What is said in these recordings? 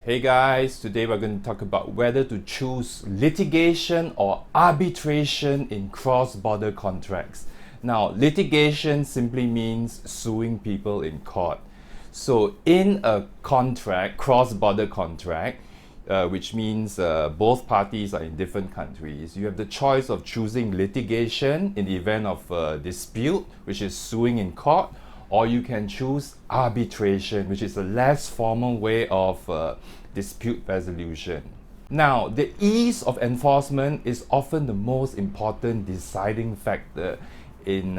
Hey guys, today we're going to talk about whether to choose litigation or arbitration in cross-border contracts. Now, litigation simply means suing people in court. So in a contract, cross-border contract, which means both parties are in different countries, you have the choice of choosing litigation in the event of a dispute, which is suing in court, or you can choose arbitration, which is a less formal way of dispute resolution. Now, the ease of enforcement is often the most important deciding factor in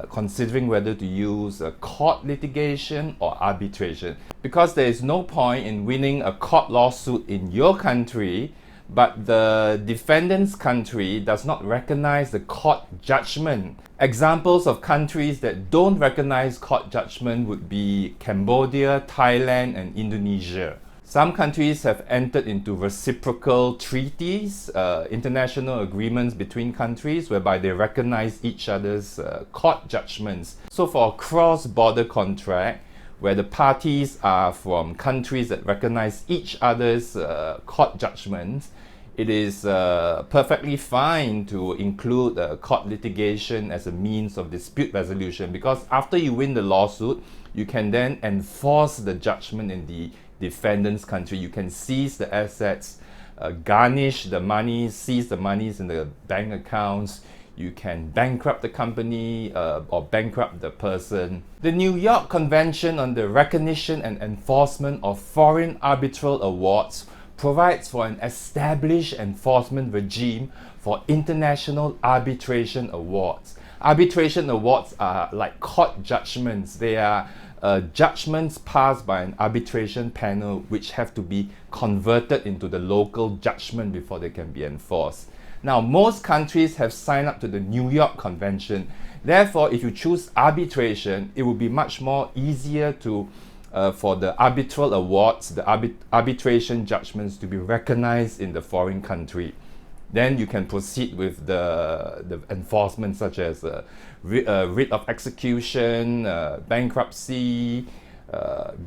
considering whether to use a court litigation or arbitration, because there is no point in winning a court lawsuit in your country but the defendant's country does not recognize the court judgment. Examples of countries that don't recognize court judgment would be Cambodia, Thailand, and Indonesia. Some countries have entered into reciprocal treaties, international agreements between countries whereby they recognize each other's court judgments. So for a cross-border contract, where the parties are from countries that recognize each other's court judgments, it is perfectly fine to include court litigation as a means of dispute resolution, because after you win the lawsuit, you can then enforce the judgment in the defendant's country. You can seize the assets, garnish the money, seize the monies in the bank accounts. You can bankrupt the company or bankrupt the person. The New York Convention on the Recognition and Enforcement of Foreign Arbitral Awards provides for an established enforcement regime for international arbitration awards. Arbitration awards are like court judgments. They are judgments passed by an arbitration panel which have to be converted into the local judgment before they can be enforced. Now, most countries have signed up to the New York Convention. Therefore, if you choose arbitration, it will be much more easier to for the arbitral awards, the arbitration judgments to be recognized in the foreign country. Then you can proceed with the enforcement, such as writ of execution, bankruptcy,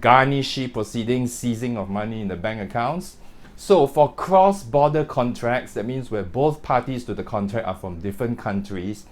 garnishee proceedings, seizing of money in the bank accounts. So for cross-border contracts, that means where both parties to the contract are from different countries,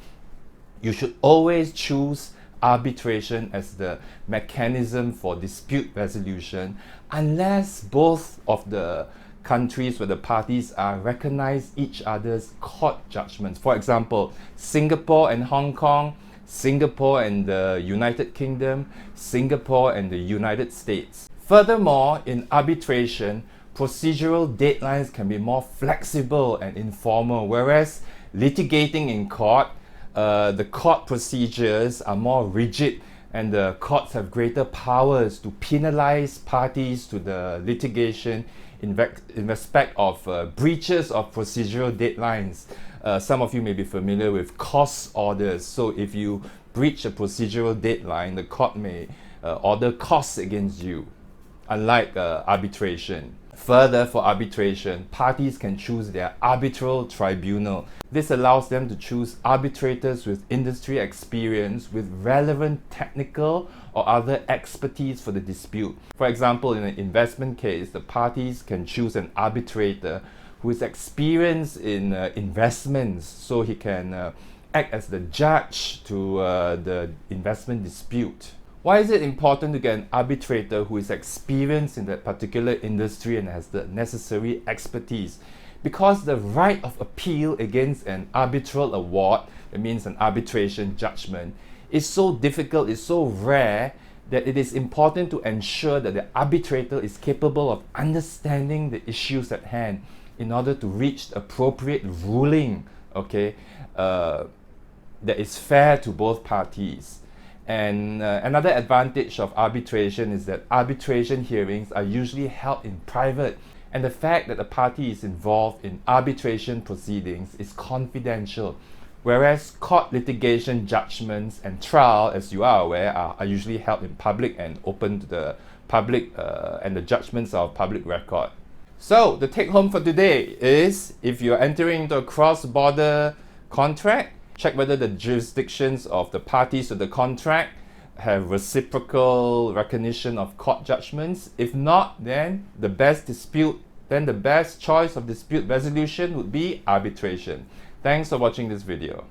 you should always choose arbitration as the mechanism for dispute resolution, unless both of the countries where the parties are recognize each other's court judgments. For example, Singapore and Hong Kong, Singapore and the United Kingdom, Singapore and the United States. Furthermore, in arbitration, procedural deadlines can be more flexible and informal, whereas litigating in court, the court procedures are more rigid and the courts have greater powers to penalize parties to the litigation in respect of breaches of procedural deadlines. Some of you may be familiar with cost orders. So if you breach a procedural deadline, the court may order costs against you, unlike arbitration. Further, for arbitration, parties can choose their arbitral tribunal. This allows them to choose arbitrators with industry experience, with relevant technical or other expertise for the dispute. For example, in an investment case, the parties can choose an arbitrator who is experienced in investments, so he can act as the judge to the investment dispute. Why is it important to get an arbitrator who is experienced in that particular industry and has the necessary expertise? Because the right of appeal against an arbitral award, that means an arbitration judgment, is so difficult, is so rare, that it is important to ensure that the arbitrator is capable of understanding the issues at hand in order to reach the appropriate ruling, that is fair to both parties. And another advantage of arbitration is that arbitration hearings are usually held in private, and the fact that a party is involved in arbitration proceedings is confidential, whereas court litigation judgments and trial, as you are aware, are usually held in public and open to the public, and the judgments are of public record. So the take home for today is, if you're entering into a cross-border contract, check whether the jurisdictions of the parties to the contract have reciprocal recognition of court judgments. If not, then the best choice of dispute resolution would be arbitration. Thanks for watching this video.